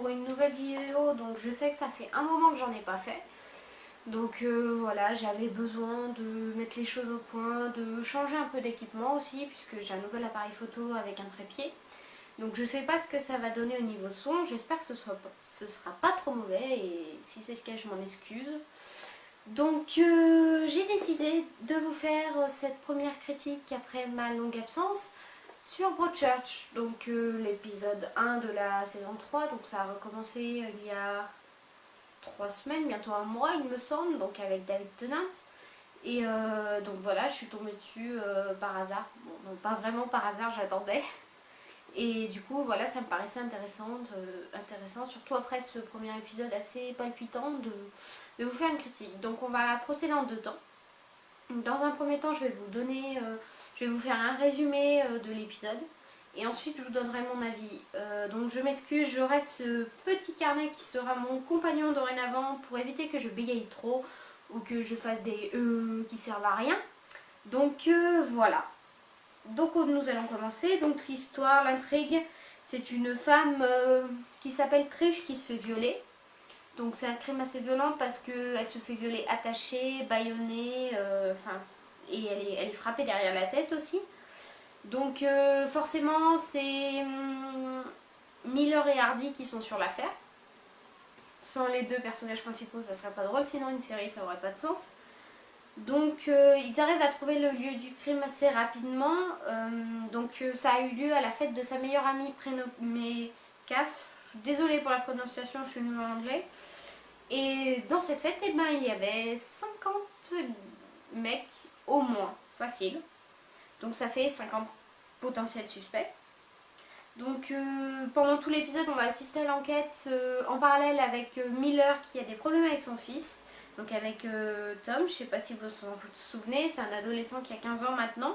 pour une nouvelle vidéo, donc je sais que ça fait un moment que j'en ai pas fait. Donc voilà, j'avais besoin de mettre les choses au point, de changer un peu d'équipement aussi, puisque j'ai un nouvel appareil photo avec un trépied. Donc je sais pas ce que ça va donner au niveau son, j'espère que ce sera pas trop mauvais, et si c'est le cas je m'en excuse. Donc j'ai décidé de vous faire cette première critique après ma longue absence sur Broadchurch, donc l'épisode 1 de la saison 3, donc ça a recommencé il y a 3 semaines, bientôt un mois il me semble, donc avec David Tennant. Et donc voilà, je suis tombée dessus par hasard, bon non pas vraiment par hasard, j'attendais. Et du coup voilà, ça me paraissait intéressant, surtout après ce premier épisode assez palpitant, de vous faire une critique. Donc on va procéder en deux temps. Dans un premier temps, je vais vous faire un résumé de l'épisode. Et ensuite, je vous donnerai mon avis. Donc je m'excuse, j'aurai ce petit carnet qui sera mon compagnon dorénavant pour éviter que je bégaye trop ou que je fasse des qui servent à rien. Donc voilà. Donc nous allons commencer. Donc l'histoire, l'intrigue, c'est une femme qui s'appelle Trish qui se fait violer. Donc c'est un crime assez violent parce qu'elle se fait violer attachée, bâillonnée, et elle est frappée derrière la tête aussi. Donc forcément c'est Miller et Hardy qui sont sur l'affaire. Sans les deux personnages principaux ça serait pas drôle, sinon une série ça aurait pas de sens. Donc ils arrivent à trouver le lieu du crime assez rapidement. Ça a eu lieu à la fête de sa meilleure amie prénommée Caf. Désolée pour la prononciation, je suis nulle en anglais. Et dans cette fête, eh ben, il y avait 50 mecs au moins, facile. Donc ça fait 50 potentiels suspects. Donc pendant tout l'épisode, on va assister à l'enquête en parallèle avec Miller qui a des problèmes avec son fils. Donc avec Tom, je sais pas si vous vous souvenez, c'est un adolescent qui a 15 ans maintenant.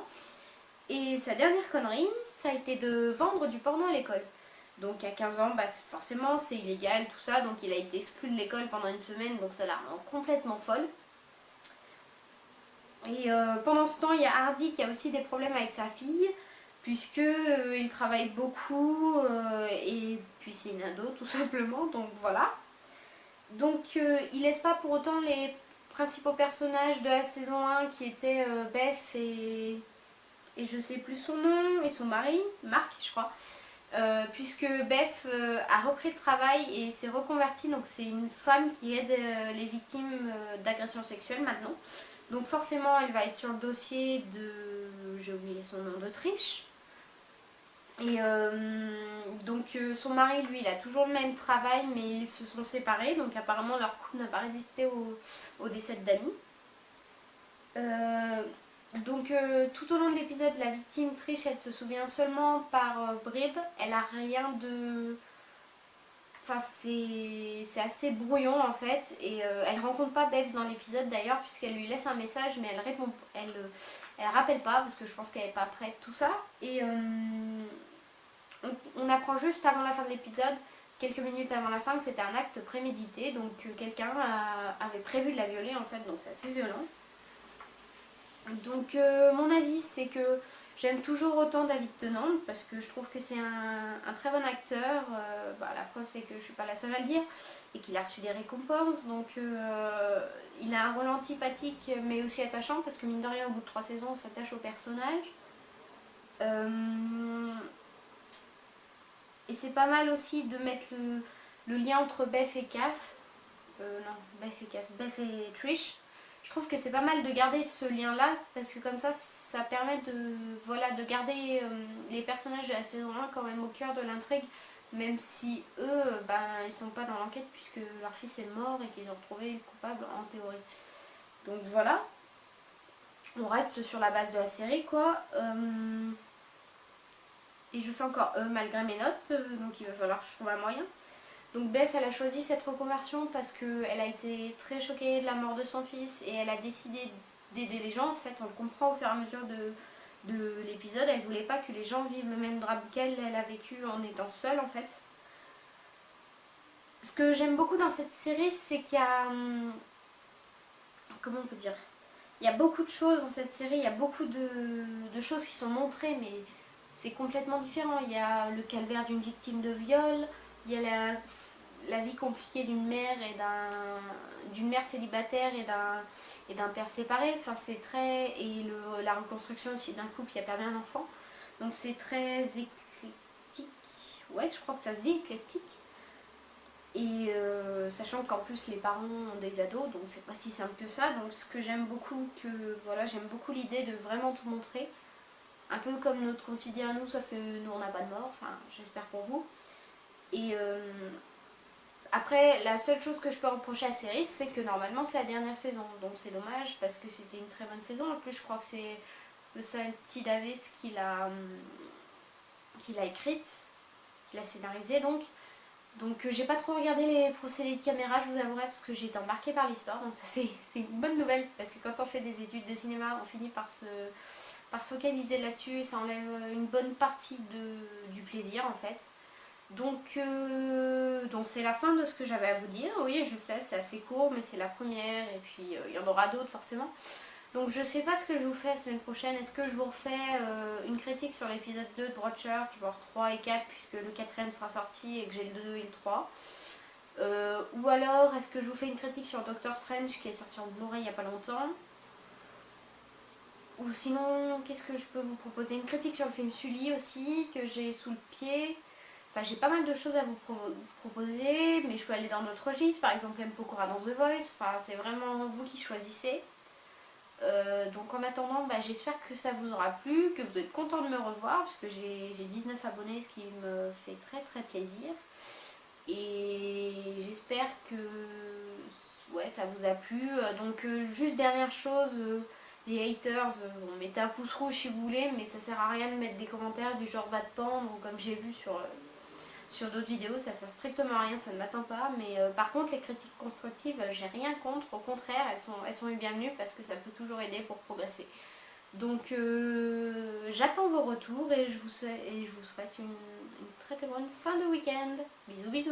Et sa dernière connerie, ça a été de vendre du porno à l'école. Donc à 15 ans, bah, forcément c'est illégal, tout ça, donc il a été exclu de l'école pendant une semaine, donc ça la rend complètement folle. Et pendant ce temps, il y a Hardy qui a aussi des problèmes avec sa fille, puisque il travaille beaucoup, et puis c'est une ado tout simplement, donc voilà. Donc il laisse pas pour autant les principaux personnages de la saison 1 qui étaient Beth et je sais plus son nom, et son mari, Marc je crois. Puisque Beth a repris le travail et s'est reconvertie, donc c'est une femme qui aide les victimes d'agressions sexuelles maintenant. Donc forcément elle va être sur le dossier de, j'ai oublié son nom, de Trish. Et son mari lui il a toujours le même travail mais ils se sont séparés, donc apparemment leur couple n'a pas résisté au décès de Danny. Tout au long de l'épisode, la victime Trish, elle se souvient seulement par bribes. Elle a rien de... Enfin, c'est assez brouillon en fait. Et elle rencontre pas Beth dans l'épisode d'ailleurs, puisqu'elle lui laisse un message, mais elle répond... Elle rappelle pas, parce que je pense qu'elle est pas prête, tout ça. Et on apprend juste avant la fin de l'épisode, quelques minutes avant la fin, que c'était un acte prémédité. Donc quelqu'un avait prévu de la violer en fait, donc c'est assez violent. Donc mon avis c'est que j'aime toujours autant David Tennant parce que je trouve que c'est un très bon acteur. La preuve c'est que je suis pas la seule à le dire et qu'il a reçu des récompenses. Donc il a un rôle antipathique mais aussi attachant parce que mine de rien au bout de 3 saisons on s'attache au personnage. Et c'est pas mal aussi de mettre le lien entre Beth et Caf. Beth et Trish. Je trouve que c'est pas mal de garder ce lien là parce que comme ça permet de garder les personnages de la saison 1 quand même au cœur de l'intrigue, même si eux ils sont pas dans l'enquête puisque leur fils est mort et qu'ils ont retrouvé le coupable en théorie. Donc voilà, on reste sur la base de la série quoi. Et je fais encore malgré mes notes, donc il va falloir que je trouve un moyen. Donc Beth elle a choisi cette reconversion parce qu'elle a été très choquée de la mort de son fils et elle a décidé d'aider les gens. En fait on le comprend au fur et à mesure de l'épisode. Elle voulait pas que les gens vivent le même drame qu'elle a vécu en étant seule en fait. Ce que j'aime beaucoup dans cette série c'est qu'il y a... comment on peut dire, il y a beaucoup de choses dans cette série, il y a beaucoup de choses qui sont montrées mais c'est complètement différent. Il y a le calvaire d'une victime de viol, il y a la vie compliquée d'une mère d'une mère célibataire et d'un père séparé. Enfin, c'est très la reconstruction aussi d'un couple qui a perdu un enfant. Donc c'est très éclectique. Ouais, je crois que ça se dit éclectique. Et sachant qu'en plus les parents ont des ados, donc c'est pas si simple que ça. Donc ce que j'aime beaucoup, j'aime beaucoup l'idée de vraiment tout montrer. Un peu comme notre quotidien à nous, sauf que nous on n'a pas de mort, enfin j'espère pour vous. Et après, la seule chose que je peux reprocher à la série, c'est que normalement c'est la dernière saison. Donc c'est dommage parce que c'était une très bonne saison. En plus, je crois que c'est le seul T. Davis qui l'a écrite, qui l'a scénarisée donc. Donc j'ai pas trop regardé les procédés de caméra, je vous avouerai, parce que j'ai été embarquée par l'histoire. Donc ça c'est une bonne nouvelle, parce que quand on fait des études de cinéma, on finit par se focaliser là-dessus et ça enlève une bonne partie du plaisir en fait. Donc c'est la fin de ce que j'avais à vous dire. Oui, je sais, c'est assez court, mais c'est la première et puis il y en aura d'autres forcément. Donc je sais pas ce que je vous fais la semaine prochaine. Est-ce que je vous refais une critique sur l'épisode 2 de Broadchurch, genre 3 et 4, puisque le 4ème sera sorti et que j'ai le 2 et le 3. Ou alors est-ce que je vous fais une critique sur Doctor Strange qui est sorti en Blu-ray il n'y a pas longtemps. Ou sinon, qu'est-ce que je peux vous proposer? Une critique sur le film Sully aussi, que j'ai sous le pied. Enfin, j'ai pas mal de choses à vous proposer, mais je peux aller dans d'autres registres, par exemple M. Pokora dans The Voice. Enfin, c'est vraiment vous qui choisissez. Donc en attendant, j'espère que ça vous aura plu, que vous êtes content de me revoir, parce que j'ai 19 abonnés, ce qui me fait très très plaisir. Et j'espère que ouais, ça vous a plu. Donc juste dernière chose, les haters, bon, mettez un pouce rouge si vous voulez, mais ça sert à rien de mettre des commentaires du genre va te pendre, ou comme j'ai vu sur d'autres vidéos, ça sert strictement à rien, ça ne m'atteint pas. Mais par contre, les critiques constructives, j'ai rien contre, au contraire, elles sont les bienvenues parce que ça peut toujours aider pour progresser. Donc j'attends vos retours et je vous souhaite une très très bonne fin de week-end. Bisous bisous.